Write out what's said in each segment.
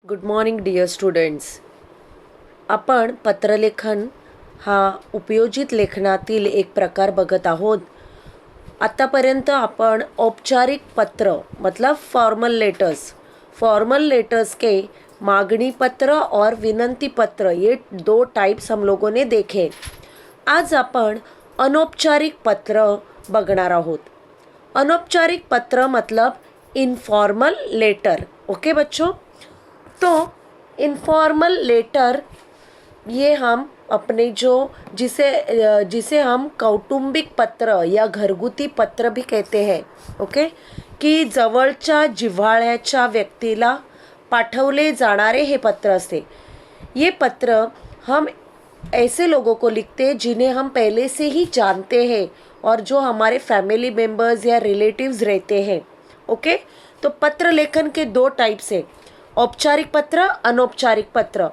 Good morning dear students. आपण पत्रलेखन हा उपयोजित लेखनातील एक प्रकार बघत आहोत. आत्तापर्यंत आपण औपचारिक पत्र मतलब फॉर्मल लेटर्स के मांगनी पत्र और विनंती पत्र ये दो टाइप्स हम लोगों ने देखे. आज आपण अनौपचारिक पत्र बघणार आहोत. अनौपचारिक पत्र मतलब इनफॉर्मल लेटर. ओके बच्चों, तो इनफॉर्मल लेटर ये हम अपने जिसे हम कौटुंबिक पत्र या घरगुती पत्र भी कहते हैं. ओके, की जवळच्या जिव्हाळ्याच्या व्यक्तीला पाठवले जाणारे हे पत्र असते. ये पत्र हम ऐसे लोगों को लिखते हैं जिन्हें हम पहले से ही जानते हैं और जो हमारे फैमिली मेंबर्स या रिलेटिव्स रहते हैं. ओके, तो पत्र लेखन के दो टाइप्स हैं, औपचारिक पत्र, अनौपचारिक पत्र.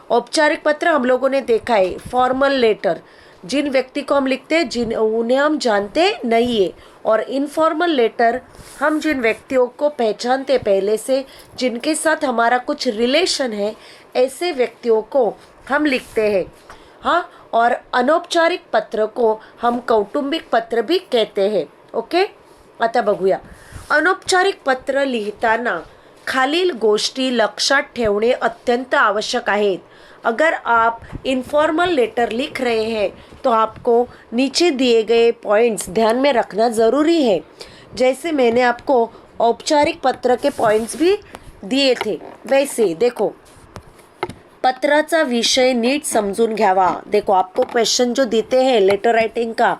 औपचारिक पत्र हम लोगों ने देखा है, फॉर्मल लेटर, जिन व्यक्ति को हम लिखते हैं उन्हें हम जानते नहीं है. और इनफॉर्मल लेटर हम जिन व्यक्तियों को पहचानते पहले से, जिनके साथ हमारा कुछ रिलेशन है, ऐसे व्यक्तियों को हम लिखते हैं. हाँ, और अनौपचारिक पत्र को हम कौटुंबिक पत्र भी कहते हैं. ओके, आता बघूया. अनौपचारिक पत्र लिहिताना खालील गोष्टी लक्षात ठेवणे अत्यंत आवश्यक आहेत. अगर आप इनफॉर्मल लेटर लिख रहे हैं तो आपको नीचे दिए गए पॉइंट्स ध्यान में रखना ज़रूरी है. जैसे मैंने आपको औपचारिक पत्र के पॉइंट्स भी दिए थे, वैसे देखो, पत्राचा विषय नीट समजून घ्यावा. देखो, आपको क्वेश्चन जो देते हैं लेटर राइटिंग का,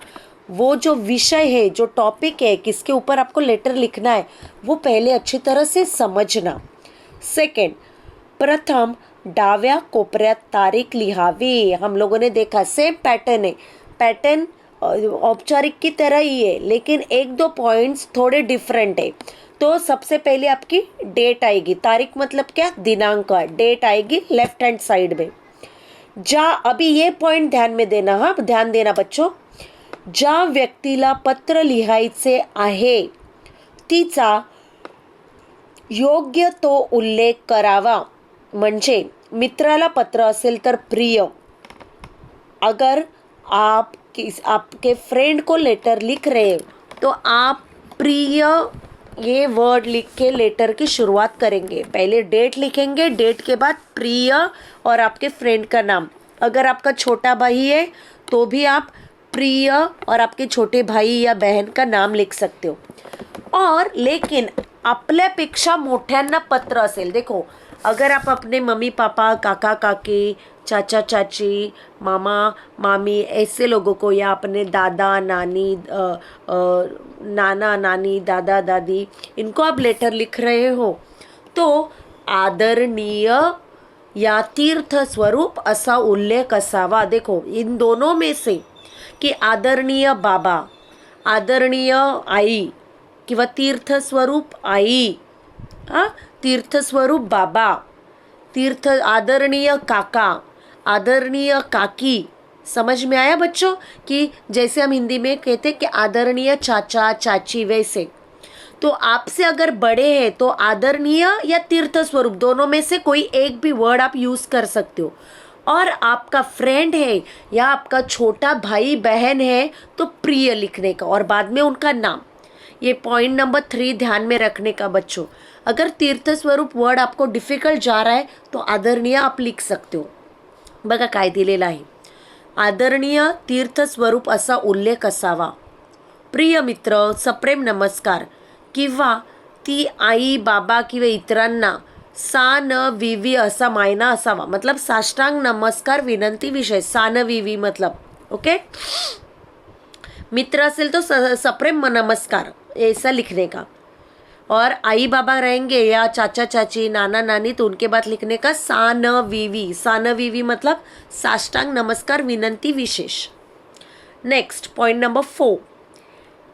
वो जो विषय है, जो टॉपिक है, किसके ऊपर आपको लेटर लिखना है, वो पहले अच्छी तरह से समझना. सेकंड, प्रथम डाव्या कोपऱ्यात तारीख लिहावी. हम लोगों ने देखा सेम पैटर्न है. पैटर्न औपचारिक की तरह ही है, लेकिन एक दो पॉइंट्स थोड़े डिफरेंट है. तो सबसे पहले आपकी डेट आएगी. तारीख मतलब क्या, दिनांक. डेट आएगी लेफ्ट हैंड साइड में. अभी ये पॉइंट ध्यान में देना. हाँ, ध्यान देना बच्चों. ज्या व्यक्तीला पत्र लिहायचे आहे तिचा योग्य तो उल्लेख करावा. म्हणजे मित्राला पत्र असेल तर प्रिय. अगर आप आपके फ्रेंड को लेटर लिख रहे हो तो आप प्रिय ये वर्ड लिख के लेटर की शुरुआत करेंगे. पहले डेट लिखेंगे, डेट के बाद प्रिय और आपके फ्रेंड का नाम. अगर आपका छोटा भाई है तो भी आप प्रिय और आपके छोटे भाई या बहन का नाम लिख सकते हो. और लेकिन आपल्यापेक्षा मोठ्यांना पत्र असेल, देखो, अगर आप अपने मम्मी पापा, काका काकी, चाचा चाची, मामा मामी, ऐसे लोगों को, या अपने दादा नानी, नाना नानी, दादा दादी, इनको आप लेटर लिख रहे हो तो आदरणीय या तीर्थ स्वरूप असा उल्लेख असावा. देखो, इन दोनों में से की आदरणीय बाबा, आदरणीय आई किंवा तीर्थस्वरूप आई, तीर्थस्वरूप बाबा, आदरणीय काका, आदरणीय काकी. समझ में आया बच्चों? कि जैसे हम हिंदी में कहते कि आदरणीय चाचा चाची, वैसे. तो आपसे अगर बड़े हैं तो आदरणीय या तीर्थस्वरूप, दोनों में से कोई एक भी वर्ड आप यूज़ कर सकते हो. और आपका फ्रेंड है या आपका छोटा भाई बहन है तो प्रिय लिखने का और बाद में उनका नाम. ये पॉइंट नंबर 3 ध्यान में रखने का बच्चों. अगर तीर्थ स्वरूप वर्ड आपको डिफिकल्ट जा रहा है तो आदरणीय आप लिख सकते हो. बघा काय दिलेलं आहे, आदरणीय तीर्थ स्वरूप असा उल्लेख असावा. प्रिय मित्र, सप्रेम नमस्कार. किंवा ती आई बाबा किंवा इतरांना सा न विवी असा मायना असावा. मतलब साष्टांग नमस्कार विनंती विषय. सा न विवी मतलब. ओके, मित्र असेल तो सप्रेम नमस्कार ऐसा लिखने का. और आई बाबा रहेंगे या चाचा चाची, नाना नानी, तो उनके बाद लिखने का सा न विवी. सा न विवी मतलब साष्टांग नमस्कार विनंती विशेष. नेक्स्ट पॉइंट नंबर 4,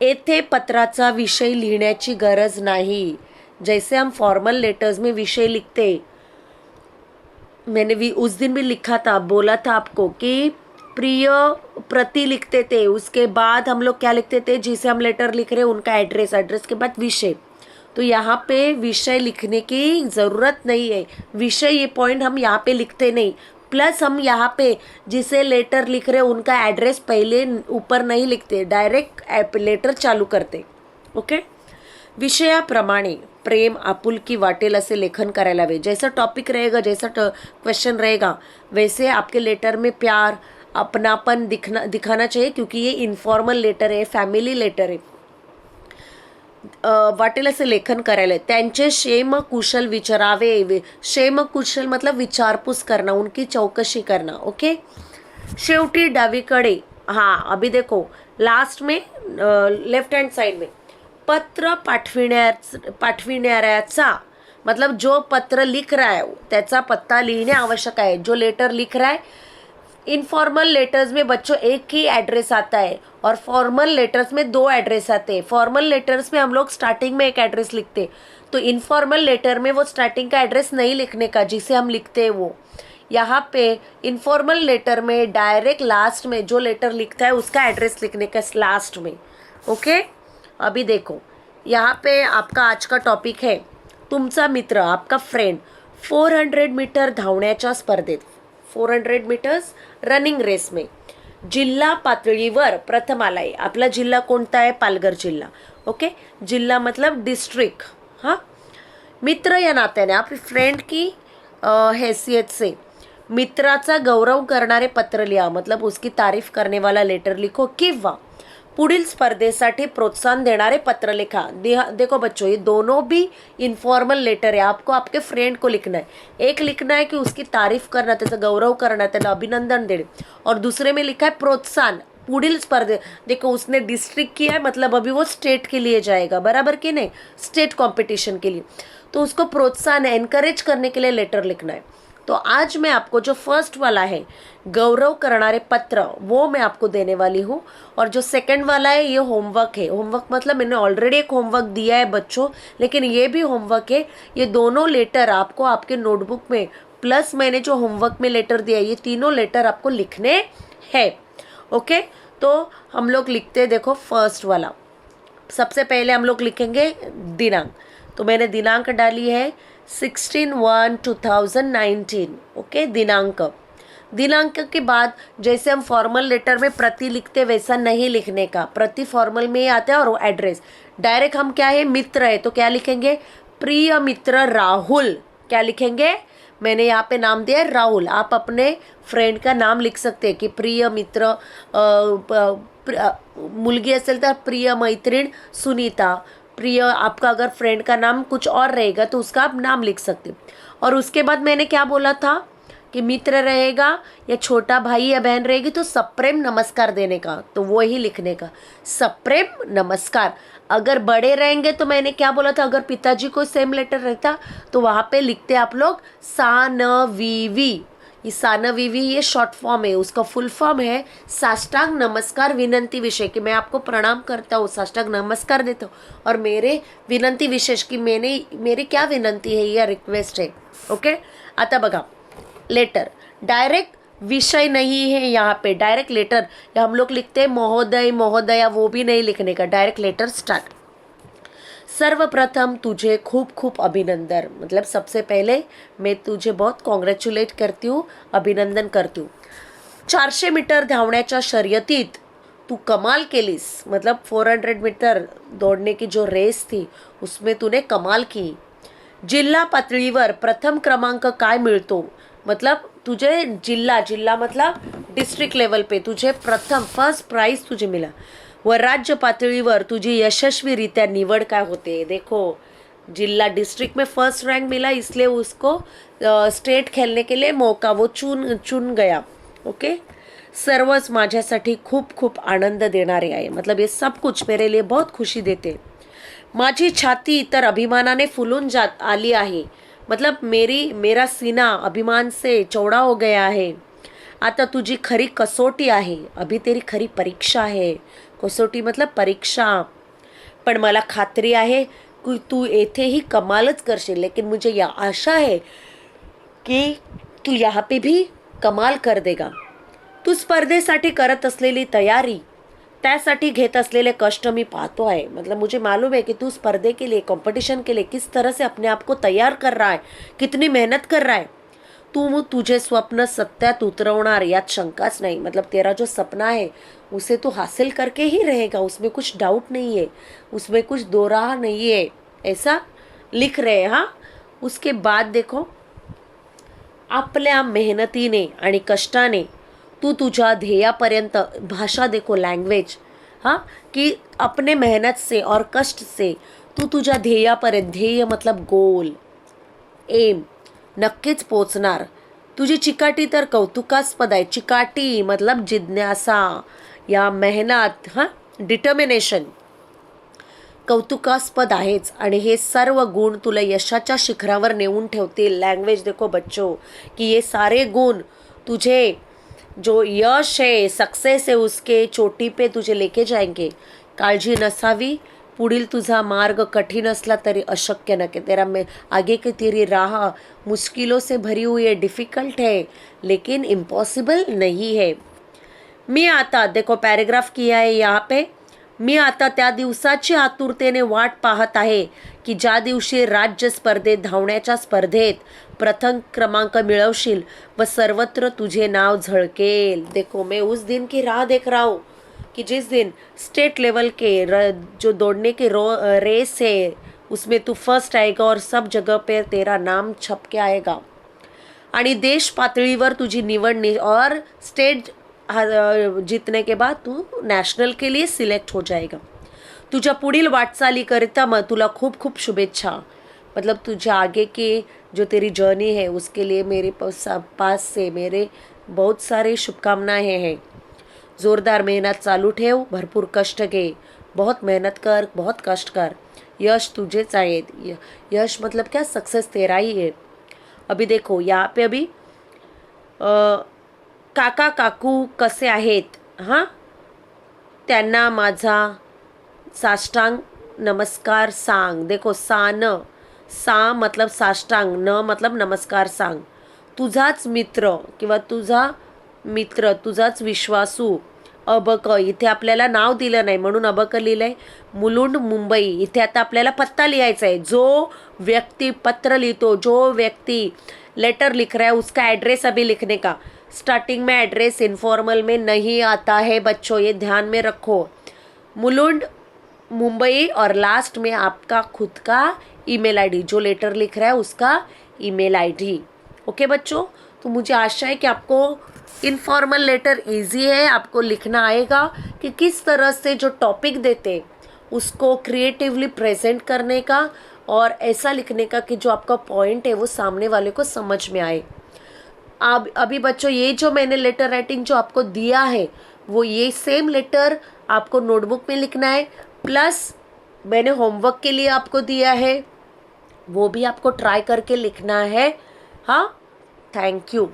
येथे पत्राचा विषय लिहिण्याची गरज नाही. जैसे हम फॉर्मल लेटर्स में विषय लिखते, मैंने भी उस दिन भी लिखा था, बोला था आपको कि प्रिय प्रति लिखते थे, उसके बाद हम लोग क्या लिखते थे, जिसे हम लेटर लिख रहे हैं उनका एड्रेस, एड्रेस के बाद विषय. तो यहाँ पे विषय लिखने की ज़रूरत नहीं है। विषय ये पॉइंट हम यहाँ पे लिखते नहीं, प्लस हम यहाँ पे जिसे लेटर लिख रहे उनका एड्रेस पहले ऊपर नहीं लिखते, डायरेक्ट लेटर चालू करते. ओके. विषयाप्रमाणे प्रेम आपुलकी वाटेल असे लेखन करायला हवे. जैसा टॉपिक रहेगा, जैसा क्वेश्चन रहेगा, वैसे आपके लेटर में प्यार अपनापन दिखाना चाहिए, क्योंकि ये इन्फॉर्मल लेटर है, फॅमिली लेटर आहे. वाटेल असे लेखन करायला. त्यांचे क्षेम कुशल विचारावे. क्षेम कुशल मतलब विचारपूस करना, उनकी चौकशी करना. ओके. शेवटी डावीकडे, हाँ अभी देखो लास्ट में लेफ्ट हैंड साइड में पत्र पाठविणाऱ्याचा मतलब जो पत्र लिख रहा है त्याचा पत्ता लिखने आवश्यक है. जो लेटर लिख रहा है, इनफॉर्मल लेटर्स में बच्चों एक ही एड्रेस आता है और फॉर्मल लेटर्स में 2 एड्रेस आते हैं. फॉर्मल लेटर्स में हम लोग स्टार्टिंग में एक एड्रेस लिखते, तो इनफॉर्मल लेटर में वो स्टार्टिंग का एड्रेस नहीं लिखने का जिसे हम लिखते हैं वो. यहाँ पे इनफॉर्मल लेटर में डायरेक्ट लास्ट में जो लेटर लिखता है उसका एड्रेस लिखने का लास्ट में. ओके. अभी देखो यहाँ पे आपका आज का टॉपिक है तुमचा मित्र, आपका फ्रेंड 400 मीटर धावण्याच्या स्पर्धेत, 400 मीटर्स रनिंग रेस में जिल्हा पातळीवर प्रथम आलाय. आपला जिल्हा कोणता आहे? पालघर जिल्हा. ओके. जिल्हा मतलब डिस्ट्रिक्ट. हाँ. मित्र या नात्याने आपली फ्रेंड की हैसियत से मित्राचा गौरव करणारे पत्र लिहा, मतलब उसकी तारीफ करने वाला लेटर लिखो, किंवा पुढील स्पर्धेसाठी प्रोत्साहन देणारे पत्र लिखा. देखो बच्चों, ये दोनों भी इनफॉर्मल लेटर है. आपको आपके फ्रेंड को लिखना है. एक लिखना है कि उसकी तारीफ करना, त्याचा गौरव करना, त्याला अभिनंदन देणे, और दूसरे में लिखा है प्रोत्साहन पुढील स्पर्धे. देखो उसने डिस्ट्रिक्ट किया है, मतलब अभी वो स्टेट के लिए जाएगा, बराबर कि नहीं, स्टेट कॉम्पिटिशन के लिए. तो उसको प्रोत्साहन एनकरेज करने के लिए लेटर लिखना है. तो आज मैं आपको जो फर्स्ट वाला है गौरव करणारे पत्र वो मैं आपको देने वाली हूँ, और जो सेकंड वाला है ये होमवर्क है. होमवर्क मतलब मैंने ऑलरेडी एक होमवर्क दिया है बच्चों, लेकिन ये भी होमवर्क है. ये दोनों लेटर आपको आपके नोटबुक में, प्लस मैंने जो होमवर्क में लेटर दिया है, ये तीनों लेटर आपको लिखने हैं. ओके. तो हम लोग लिखते, देखो फर्स्ट वाला, सबसे पहले हम लोग लिखेंगे दिनांक. तो मैंने दिनांक डाली है 16/1/2019. ओके. दिनांक के बाद जैसे हम फॉर्मल लेटर में प्रति लिखते वैसा नहीं लिखने का. प्रति फॉर्मल में ही आता है, और एड्रेस डायरेक्ट हम क्या है, मित्र है, तो क्या लिखेंगे, प्रिय मित्र राहुल. क्या लिखेंगे, मैंने यहाँ पे नाम दिया है राहुल. आप अपने फ्रेंड का नाम लिख सकते हैं कि प्रिय मित्र, मुलगी असेल तर प्रिय मैत्रीण सुनीता. प्रिय, आपका अगर फ्रेंड का नाम कुछ और रहेगा तो उसका आप नाम लिख सकते. और उसके बाद मैंने क्या बोला था कि मित्र रहेगा या छोटा भाई या बहन रहेगी तो सप्रेम नमस्कार देने का, तो वो ही लिखने का, सप्रेम नमस्कार. अगर बड़े रहेंगे तो मैंने क्या बोला था, अगर पिताजी को सेम लेटर रहता तो वहाँ पे लिखते आप लोग सानवीवी. ये सानवीवी ये शॉर्ट फॉर्म है, उसका फुल फॉर्म है साष्टांग नमस्कार विनंती विषय, कि मैं आपको प्रणाम करता हूँ, साष्टांग नमस्कार देता हूँ, और मेरे विनंती विशेष की मेरी क्या विनंती है या रिक्वेस्ट है. ओके. आता बघा लेटर डायरेक्ट विषय नहीं है, यहाँ पे डायरेक्ट लेटर हम लोग लिखते हैं महोदय महोदया, वो भी नहीं लिखने का, डायरेक्ट लेटर स्टार्ट. सर्वप्रथम तुझे खूब खूब अभिनंदन, मतलब सबसे पहले मैं तुझे बहुत कॉन्ग्रेचुलेट करती हूँ, अभिनंदन करती हूँ. 400 मीटर धावण्याच्या शर्यतीत तू कमाल केलीस, मतलब 400 मीटर दौड़ने की जो रेस थी उसमें तूने कमाल की. जिल्हा पातळीवर प्रथम क्रमांक काय मिळतो, मतलब तुझे जिल्हा मतलब डिस्ट्रिक्ट लेवल पे तुझे प्रथम फर्स्ट प्राइज तुझे मिला. व राज्य पातळीवर तुझी यशस्वीरित्या निवड काय होते. देखो जिला डिस्ट्रिक्ट में फर्स्ट रैंक मिला, इसलिए उसको स्टेट खेलने के लिए मौका वो चुन गया. ओके. सर्वच माझ्यासाठी खूप खूप आनंद देणारे आहे, मतलब ये सब कुछ मेरे लिए बहुत खुशी देते. माझी छाती तर अभिमानाने फुलून जात आली आहे, मतलब मेरा सीना अभिमान से चौड़ा हो गया है. आता तुझी खरी कसोटी आहे, अभी तेरी खरी परीक्षा है. कसोटी मतलब परीक्षा. पण मला खात्री आहे की तू येथेही कमालच करशील, लेकिन मुझे यह आशा है कि तू यहाँ पे भी कमाल कर देगा. तू स्पर्धेसाठी करत असलेली तयारी त्यासाठी घेत असलेले कष्ट मी पाहतो आहे. मतलब मुझे मालूम है कि तू स्पर्धे के लिए, कंपटीशन के लिए किस तरह से अपने आप को तैयार कर रहा है, कितनी मेहनत कर रहा है. तू तुझे स्वप्न सत्यात उतरवणार यात शंकाच नाही. मतलब तेरा जो सपना है उसे तू हासिल करके ही रहेगा, उसमें कुछ डाउट नहीं है, उसमें कुछ दो राह नहीं है. ऐसा लिख रहे. हाँ, उसके बाद देखो, आपल्या मेहनतीने आणि कष्टाने तू तुझ्या ध्येयापर्यंत, भाषा देखो, लँग्वेज, हाँ, कि अपने मेहनत से और कष्ट से तू तुझ्या ध्येयापर्यंत, ध्येय मतलब गोल, एम, नक्कीच पोचणार. तुझी चिकाटी तर कौतुकास्पद आहे. चिकाटी मतलब जिज्ञासा या मेहनत, हां, डिटर्मिनेशन कौतुकास्पद आहेच. आणि हे सर्व गुण तुला यशाच्या शिखरावर नेऊन ठेवतील. लँग्वेज देखो बच्चो, कि ये सारे गुण तुझे जो यश है, सक्सेस है, उसके चोटी पे तुझे लेके जाएंगे. काळजी नसावी. पुढील तुझा मार्ग कठीण असला तरी अशक्य नके. तेरा में आगे की तेरी राह मुश्किलों से भरी हुई है, डिफिकल्ट है, लेकिन इम्पॉसिबल नहीं है. मी आता, देखो पॅरेग्राफ किया है यहाँ पे, मी आता त्या दिवसाची आतुरतेने वाट पाहत आहे की ज्या दिवशी राज्य स्पर्धेत, धावण्याच्या स्पर्धेत प्रथम क्रमांक मिळवशील व सर्वत्र तुझे नाव झळकेल. देखो मैं उस दिन की राह देख रहा हूँ कि जिस दिन स्टेट लेवल के जो दौड़ने की रेस है उसमें तू फर्स्ट आएगा और सब जगह पे तेरा नाम छप के आएगा. आणि देश पातळीवर तुझी निवड और स्टेट जीतने के बाद तू नेशनल के लिए सिलेक्ट हो जाएगा. तुझ्या पुढील वाटचालीकरिता मग तुला खूप खूप शुभेच्छा. मतलब तुझे आगे के जो तेरी जर्नी है उसके लिए मेरे पास से मेरे बहुत सारे शुभकामनाएं हैं. जोरदार मेहनत चालू ठेव, भरपूर कष्ट घे, बहुत मेहनत कर, बहुत कष्ट कर. यश तुझेच आहे. यश मतलब क्या, सक्सेस तेरा ही है. अभी देखो यहाँ पे अभी काका काकू कसे आहेत, हां, त्यांना माझा साष्टांग नमस्कार सांग. देखो सा मतलब साष्टांग, न मतलब नमस्कार सांग. तुझाच मित्र किंवा तुझा मित्र, तुझाच विश्वासू अबक, इथे आपल्याला नाव दिलं नाही म्हणून अबक लिहिलंय. मुलुंड मुंबई. इथे आता आपल्याला पत्ता लिहायचा आहे. जो व्यक्ति पत्र लिखतो, जो व्यक्ति लेटर लिख रहा है, उसका एड्रेस अभी लिखने का. स्टार्टिंग में एड्रेस इनफॉर्मल में नहीं आता है बच्चों, ये ध्यान में रखो. मुलुंड मुंबई और लास्ट में आपका खुद का ईमेल आईडी, जो लेटर लिख रहा है उसका ईमेल आईडी. ओके बच्चों, तो मुझे आशा है कि आपको इनफॉर्मल लेटर इजी है, आपको लिखना आएगा कि किस तरह से जो टॉपिक देते उसको क्रिएटिवली प्रेजेंट करने का और ऐसा लिखने का कि जो आपका पॉइंट है वो सामने वाले को समझ में आए. अब अभी बच्चों ये जो मैंने लेटर राइटिंग जो आपको दिया है वो ये सेम लेटर आपको नोटबुक में लिखना है, प्लस मैंने होमवर्क के लिए आपको दिया है वो भी आपको ट्राई करके लिखना है. हाँ, थैंक यू.